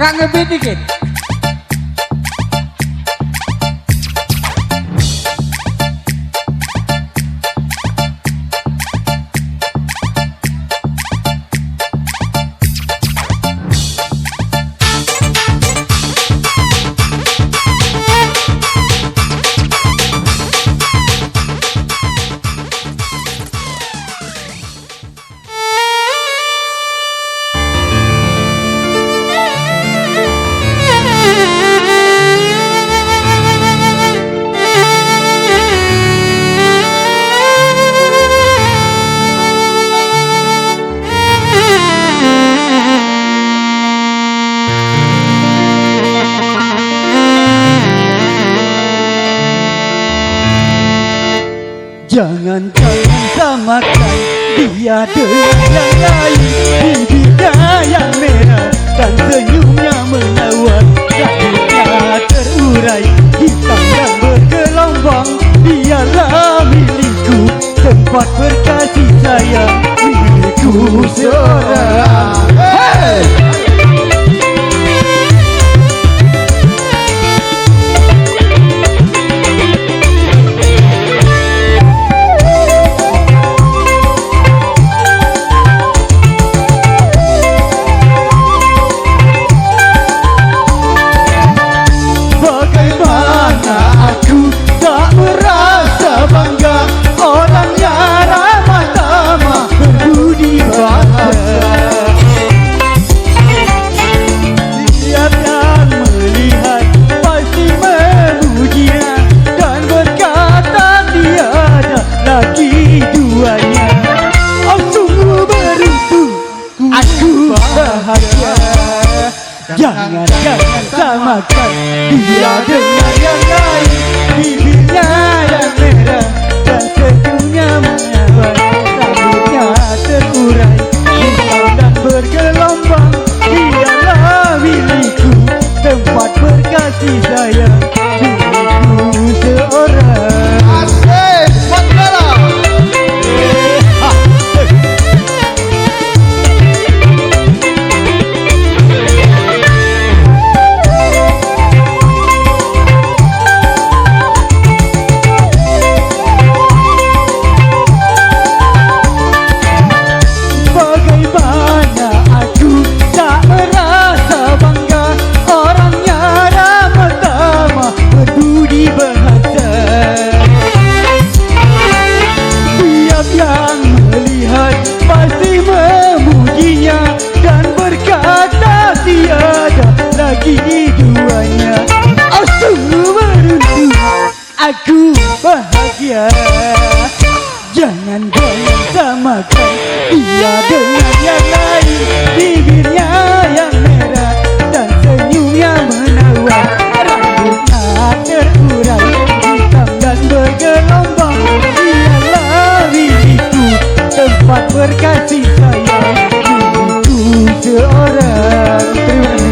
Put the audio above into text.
Agak ngebit dikit. Jangan samakan dia dengan yang lain. Bibirnya yang merah dan senyumnya menawan, rambutnya terurai hitam dan bergelombang. Dialah milikku, tempat berkasih sayang, milikku seorang. Hey! Jangan samakan dia dengan yang lain. Bibirnya yang merah dan senyumnya menawan, rambutnya terurai hitam dan bergelombang. Dialah milikku, tempat berkasih sayang, milikku seorang. Asik, Mandala. Aku bahagia. Jangan samakan dia dengan yang lain. Bibirnya yang merah dan senyumnya menawan, rambutnya terurai hitam dan bergelombang. Dialah milikku, tempat berkasih sayang, milikku seorang. Terima kasih.